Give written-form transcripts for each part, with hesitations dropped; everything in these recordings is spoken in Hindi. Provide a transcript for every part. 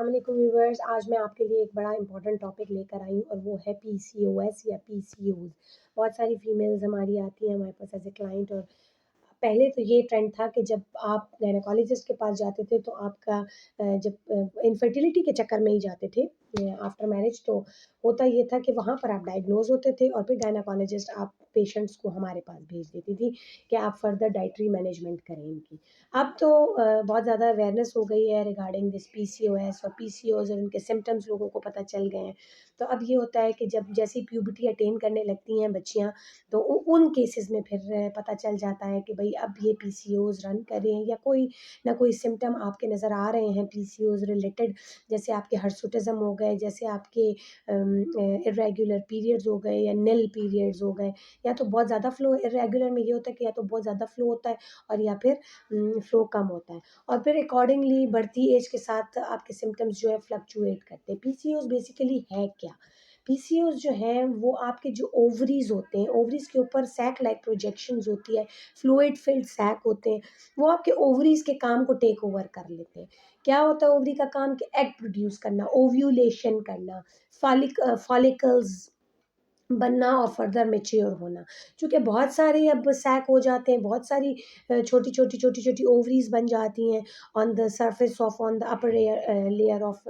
अस्सलाम वालेकुम व्यूअर्स। आज मैं आपके लिए एक बड़ा इंपॉर्टेंट टॉपिक लेकर आई हूँ और वो है पीसीओएस या पीसीओज। बहुत सारी फीमेल्स हमारी आती हैं हमारे पास एज ए क्लाइंट, और पहले तो ये ट्रेंड था कि जब आप गायनेकोलॉजिस्ट के पास जाते थे तो आपका जब इनफर्टिलिटी के चक्कर में ही जाते थे आफ्टर मैरिज, तो होता ये था कि वहाँ पर आप डायग्नोज होते थे और फिर गायनेकोलॉजिस्ट आप पेशेंट्स को हमारे पास भेज देती थी कि आप फर्दर डाइटरी मैनेजमेंट करें इनकी। अब तो बहुत ज़्यादा अवेयरनेस हो गई है रिगार्डिंग दिस पीसीओएस और पीसीओज, और उनके सिम्टम्स लोगों को पता चल गए हैं। तो अब ये होता है कि जब जैसी प्यूबर्टी अटेन करने लगती हैं बच्चियाँ, तो उन केसेस में फिर पता चल जाता है कि भाई अब ये पीसीओज रन कर रहे हैं या कोई ना कोई सिम्टम आपके नज़र आ रहे हैं पीसीओज रिलेटेड। जैसे आपके हर्सुटिज्म हो गए, जैसे आपके इरेगुलर पीरियड्स हो गए या निल पीरियड्स हो गए, या तो बहुत ज़्यादा फ्लो। इरेगुलर में ये होता है कि या तो बहुत ज़्यादा फ्लो होता है और या फिर फ्लो कम होता है, और फिर अकॉर्डिंगली बढ़ती एज के साथ आपके सिम्टम्स जो है फ्लक्चुएट करते हैं। पीसीओज बेसिकली है क्या? पीसीओज जो है वो आपके जो ओवरीज होते हैं, ओवरीज के ऊपर सैक लाइक प्रोजेक्शंस होती है, फ्लूइड फिल्ड सैक होते हैं, वो आपके ओवरीज के काम को टेक ओवर कर लेते हैं। क्या होता है ओवरी का काम? कि एग प्रोड्यूस करना, ओव्यूलेशन करना, फॉलिकल्स बनना और फर्दर मैच्योर होना। चूँकि बहुत सारे अब सैक हो जाते हैं, बहुत सारी छोटी-छोटी ओवरीज़ बन जाती हैं on the surface of on the upper layer of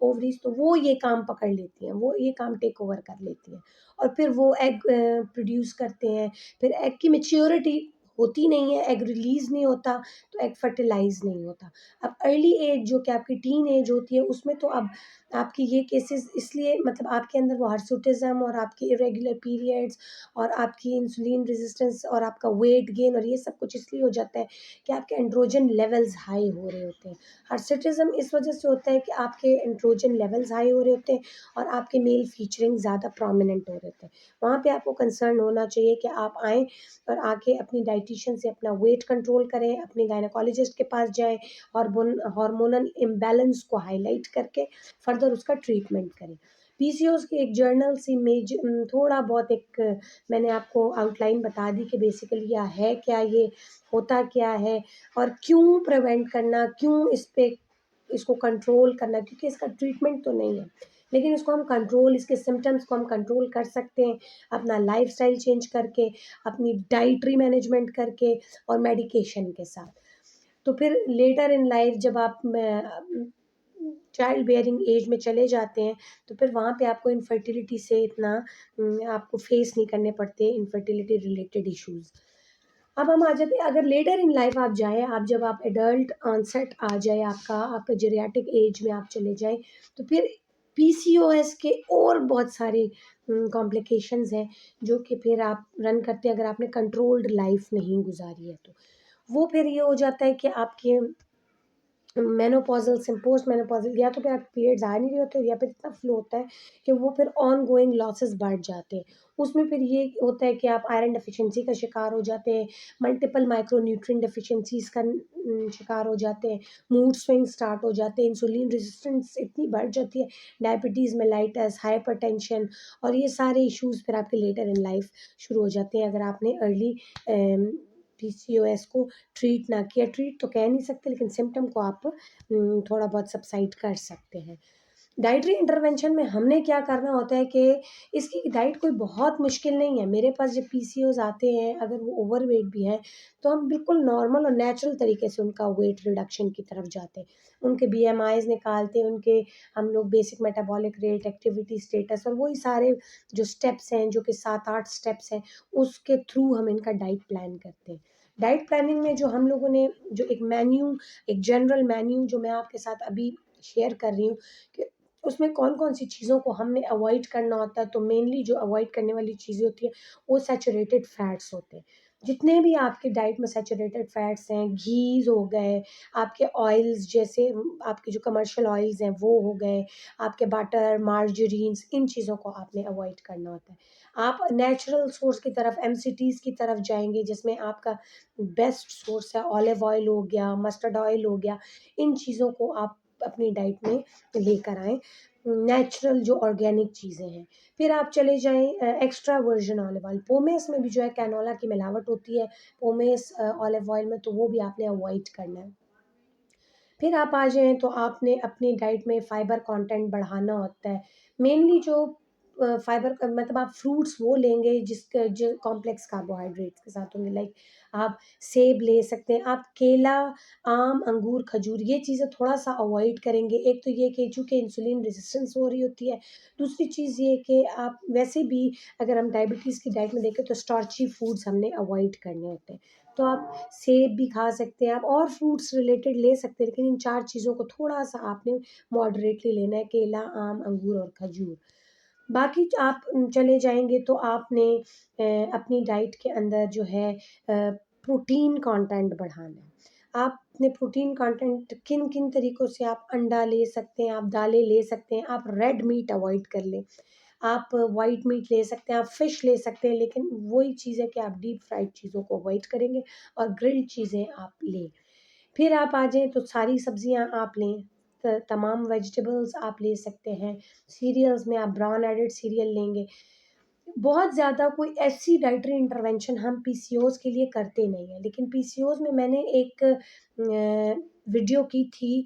ovaries, तो वो ये काम पकड़ लेती हैं, वो ये काम टेक ओवर कर लेती हैं और फिर वो एग प्रोड्यूस करते हैं। फिर एग की मैच्योरिटी होती नहीं है, एग रिलीज़ नहीं होता, तो एग फर्टिलाइज़ नहीं होता। अब अर्ली एज जो कि आपकी टीन एज होती है, उसमें तो अब आपकी ये केसेस इसलिए, मतलब आपके अंदर वो हर्सुटिज्म और आपके इरेगुलर पीरियड्स और आपकी इंसुलिन रेजिस्टेंस और आपका वेट गेन और ये सब कुछ इसलिए हो जाता है कि आपके एंड्रोजन लेवल्स हाई हो रहे होते हैं। हर्सुटिज्म इस वजह से होता है कि आपके एंड्रोजन लेवल्स हाई हो रहे होते हैं और आपके मेल फीचरिंग ज़्यादा प्रोमिनेंट हो रहे होते हैं। वहाँ पे आपको कंसर्न होना चाहिए कि आप आएँ और आके अपनी डाइटिशियन से अपना वेट कंट्रोल करें, अपने गायनेकोलॉजिस्ट के पास जाएँ, हार्मोनल इम्बैलेंस को हाईलाइट करके फर्दर उसका ट्रीटमेंट करें। पीसीओएस की एक जर्नल सी थोड़ा बहुत एक मैंने आपको आउटलाइन बता दी कि बेसिकली या है क्या ये, होता क्या है और क्यों प्रिवेंट करना, क्यों इसको कंट्रोल करना, क्योंकि इसका ट्रीटमेंट तो नहीं है। लेकिन इसको हम कंट्रोल, इसके सिम्पटम्स को हम कंट्रोल कर सकते हैं अपना लाइफ़स्टाइल चेंज करके, अपनी डाइटरी मैनेजमेंट करके और मेडिकेशन के साथ। तो फिर लेटर इन लाइफ जब आप चाइल्ड बेयरिंग एज में चले जाते हैं, तो फिर वहाँ पे आपको इनफर्टिलिटी से इतना आपको फेस नहीं करने पड़ते इनफर्टिलिटी रिलेटेड इश्यूज़। अब हम आ जाते हैं, अगर लेटर इन लाइफ आप जाएँ, आप जब आप एडल्ट ऑनसेट आ जाए आपका जेरियाट्रिक एज में आप चले जाएँ, तो फिर पीसीओएस के और बहुत सारे कॉम्प्लिकेशंस हैं, जो कि फिर आप रन करते हैं अगर आपने कंट्रोल्ड लाइफ नहीं गुज़ारी है तो। वो फिर ये हो जाता है कि आपके मेनोपॉज़ल से पोस्ट मेनोपॉज़ल, या तो फिर आपके पीरियड्स आ नहीं रहे होते या फिर इतना फ्लो होता है कि वो फिर ऑन गोइंग लॉसेस बढ़ जाते हैं। उसमें फिर ये होता है कि आप आयरन डेफ़िशिएंसी का शिकार हो जाते हैं, मल्टीपल माइक्रोन्यूट्रिएंट डेफ़िशिएंसीज़ का शिकार हो जाते हैं, मूड स्विंग स्टार्ट हो जाते हैं, इंसुलिन रेज़िस्टेंस इतनी बढ़ जाती है, डायबिटीज़ मेलाइटस, हाइपरटेंशन और ये सारे इश्यूज़ फिर आपके लेटर इन लाइफ़ शुरू हो जाते हैं अगर आपने अर्ली पीसीओएस को ट्रीट ना किया। ट्रीट तो कह नहीं सकते, लेकिन सिम्पटम को आप थोड़ा बहुत सबसाइड कर सकते हैं। डाइटरी इंटरवेंशन में हमने क्या करना होता है कि इसकी डाइट कोई बहुत मुश्किल नहीं है। मेरे पास जब पीसीओज़ आते हैं, अगर वो ओवरवेट भी हैं, तो हम बिल्कुल नॉर्मल और नेचुरल तरीके से उनका वेट रिडक्शन की तरफ जाते हैं। उनके बीएमआईज़ निकालते हैं, उनके हम लोग basic metabolic rate, activity status और वही सारे जो स्टेप्स हैं, जो कि 7-8 स्टेप्स हैं, उसके थ्रू हम इनका डाइट प्लान करते हैं। डाइट प्लानिंग में जो हम लोगों ने जो एक जनरल मेन्यू जो मैं आपके साथ अभी शेयर कर रही हूँ कि उसमें कौन-कौन सी चीज़ों को हमने अवॉइड करना होता है, तो मेनली जो अवॉइड करने वाली चीज़ें होती हैं, वो सैचुरेटेड फैट्स होते हैं। जितने भी आपके डाइट में सैचुरेटेड फैट्स हैं, घीज़ हो गए, आपके ऑयल्स जैसे आपके जो कमर्शियल ऑयल्स हैं वो हो गए, आपके बटर, मार्जरीन्स, इन चीज़ों को आपने अवॉइड करना होता है। आप नेचुरल सोर्स की तरफ, एमसीटीज़ की तरफ जाएँगे, जिसमें आपका बेस्ट सोर्स है ऑलिव ऑयल हो गया, मस्टर्ड ऑयल हो गया, इन चीज़ों को आप अपनी डाइट में लेकर आएँ, नेचुरल जो ऑर्गेनिक चीज़ें हैं। फिर आप चले जाएँ extra virgin olive oil, pomace में भी जो है कैनोला की मिलावट होती है, पोमेस ऑलिव ऑयल में, तो वो भी आपने अवॉइड करना है। फिर आप आ जाएँ तो आपने अपनी डाइट में फाइबर कंटेंट बढ़ाना होता है। मेनली जो फाइबर का मतलब आप फ्रूट्स वो लेंगे जिसके जो कॉम्प्लेक्स कार्बोहाइड्रेट्स के साथ होंगे, लाइक आप सेब ले सकते हैं, आप केला, आम, अंगूर, खजूर ये चीज़ें थोड़ा-सा अवॉइड करेंगे। एक तो ये कि चूँकि इंसुलिन रेजिस्टेंस हो रही होती है, दूसरी चीज़ ये कि आप वैसे भी अगर हम डायबिटीज़ की डाइट में देखें तो स्टार्ची फूड्स हमने अवॉइड करने होते हैं। तो आप सेब भी खा सकते हैं, आप और फ्रूट्स रिलेटेड ले सकते हैं, लेकिन इन 4 चीज़ों को थोड़ा-सा आपने मॉडरेटली लेना है, केला, आम, अंगूर और खजूर। बाकी आप चले जाएँगे तो आपने अपनी डाइट के अंदर जो है प्रोटीन कंटेंट बढ़ाना है। आपने प्रोटीन कंटेंट किन-किन तरीकों से आप अंडा ले सकते हैं, आप दालें ले सकते हैं, आप रेड मीट अवॉइड कर लें। आप व्हाइट मीट ले सकते हैं, आप फिश ले सकते हैं, लेकिन वही चीज़ है कि आप डीप फ्राइड चीज़ों को अवॉइड करेंगे और ग्रिल्ड चीज़ें आप लें। फिर आप आ जाएँ तो सारी सब्जियाँ आप लें, तमाम वेजिटेबल्स आप ले सकते हैं, सीरियल्स में आप ब्राउन एडेड सीरियल लेंगे। बहुत ज़्यादा कोई ऐसी डाइटरी इंटरवेंशन हम पीसीओएस के लिए करते नहीं हैं, लेकिन पीसीओएस में मैंने एक वीडियो की थी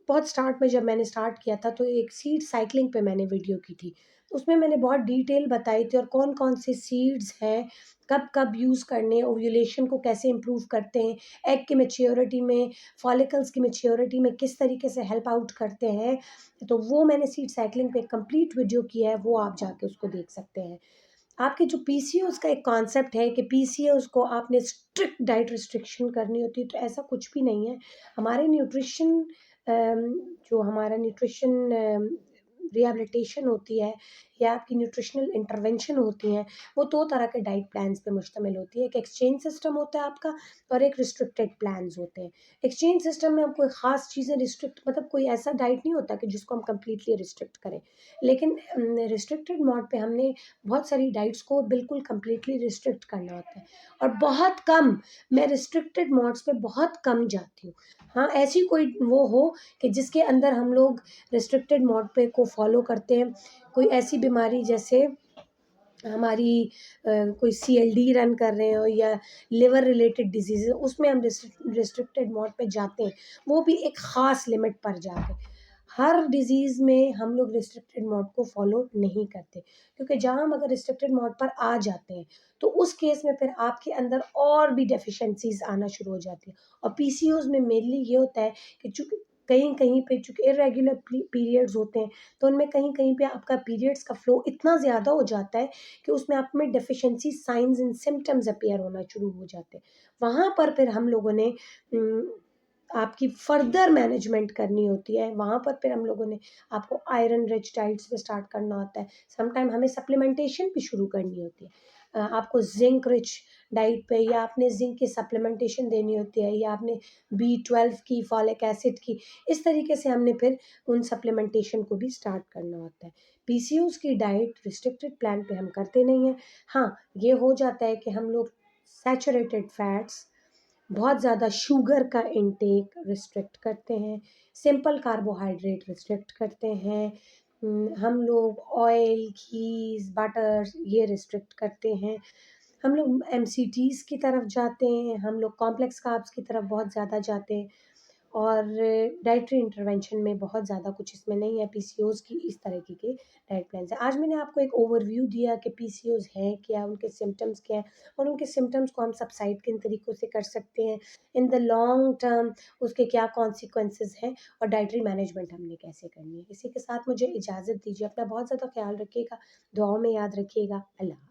बहुत स्टार्ट में जब मैंने स्टार्ट किया था तो एक सीड साइक्लिंग पे मैंने वीडियो की थी। उसमें मैंने बहुत डिटेल बताई थी और कौन-कौन से सीड्स हैं, कब-कब यूज़ करने हैं, ओव्यूलेशन को कैसे इम्प्रूव करते हैं, एग की मैच्योरिटी में, फॉलिकल्स की मैच्योरिटी में किस तरीके से हेल्प आउट करते हैं। तो वो मैंने सीड साइक्लिंग पे कंप्लीट वीडियो किया है, वो आप जाके उसको देख सकते हैं। आपके जो पीसीओएस का एक कॉन्सेप्ट है कि पीसीओएस को आपने स्ट्रिक्ट डाइट रिस्ट्रिक्शन करनी होती है, तो ऐसा कुछ भी नहीं है। हमारे न्यूट्रिशन जो हमारा न्यूट्रिशन रिहैबिलिटेशन होती है या आपकी न्यूट्रिशनल इंटरवेंशन होती हैं, वो 2 तरह के डाइट प्लान्स पे मुश्तमिल होती है। एक एक्सचेंज सिस्टम होता है आपका और एक रिस्ट्रिक्टेड प्लान्स होते हैं। एक्सचेंज सिस्टम में हम कोई ख़ास चीज़ें रिस्ट्रिक्ट मतलब कोई ऐसा डाइट नहीं होता कि जिसको हम कंप्लीटली रिस्ट्रिक्ट करें। लेकिन रिस्ट्रिक्टेड मोड पे हमने बहुत सारी डाइट्स को बिल्कुल कंप्लीटली रिस्ट्रिक्ट करना होता है और बहुत कम मैं रिस्ट्रिक्टेड मोड्स पे बहुत कम जाती हूँ। हाँ, ऐसी कोई वो हो कि जिसके अंदर हम लोग रिस्ट्रिक्टेड मोड पे को फ़ॉलो करते हैं। कोई ऐसी बीमारी जैसे हमारी कोई सीएलडी रन कर रहे हो या लिवर रिलेटेड डिज़ीज़ है, उसमें हम रिस्ट्रिक्टेड मोड पे जाते हैं, वो भी एक ख़ास लिमिट पर जाके। हर डिज़ीज़ में हम लोग रिस्ट्रिक्टेड मोड को फ़ॉलो नहीं करते, क्योंकि जहाँ हम अगर रिस्ट्रिक्टेड मोड पर आ जाते हैं, तो उस केस में फिर आपके अंदर और भी डेफ़िशिएंसीज़ आना शुरू हो जाती हैं। और पीसीओएस में मेनली ये होता है कि चूँकि कहीं-कहीं पे चूँकि इर्रेगुलर पीरियड्स होते हैं, तो उनमें कहीं-कहीं पे आपका पीरियड्स का फ्लो इतना ज़्यादा हो जाता है कि उसमें आप में deficiency signs and symptoms appear होना शुरू हो जाते हैं। वहाँ पर फिर हम लोगों ने आपकी फर्दर मैनेजमेंट करनी होती है। वहाँ पर फिर हम लोगों ने आपको आयरन रिच डाइट्स पे स्टार्ट करना होता है। समटाइम हमें सप्लीमेंटेशन भी शुरू करनी होती है। आपको ज़िंक रिच डाइट पे या आपने ज़िंक की सप्लीमेंटेशन देनी होती है या आपने बी12 की, फॉलिक एसिड की, इस तरीके से हमने फिर उन सप्लीमेंटेशन को भी स्टार्ट करना होता है। पीसीओएस की डाइट रिस्ट्रिक्टेड प्लान पे हम करते नहीं हैं। हाँ, ये हो जाता है कि हम लोग सैचुरेटेड फैट्स, बहुत ज़्यादा शुगर का इंटेक रिस्ट्रिक्ट करते हैं, सिंपल कार्बोहाइड्रेट रिस्ट्रिक्ट करते हैं। हम लोग ऑयल, घीज़, बटर्स ये रिस्ट्रिक्ट करते हैं। हम लोग एमसीटीज़ की तरफ जाते हैं, हम लोग कॉम्प्लेक्स कार्ब्स की तरफ बहुत ज़्यादा जाते हैं। और डाइटरी इंटरवेंशन में बहुत ज़्यादा कुछ इसमें नहीं है, पीसीओएस की इस तरह के डाइट प्लान्स हैं। आज मैंने आपको एक ओवरव्यू दिया कि पीसीओएस है क्या, उनके सिम्पटम्स क्या हैं और उनके सिम्पटम्स को हम सबसाइड किन तरीकों से कर सकते हैं। इन द लॉन्ग टर्म उसके क्या कॉन्सिक्वेंसेज़ हैं और डाइटरी मैनेजमेंट हमने कैसे करनी है। इसी के साथ मुझे इजाज़त दीजिए। अपना बहुत ज़्यादा ख़्याल रखिएगा, दुआओं में याद रखिएगा। अल्लाह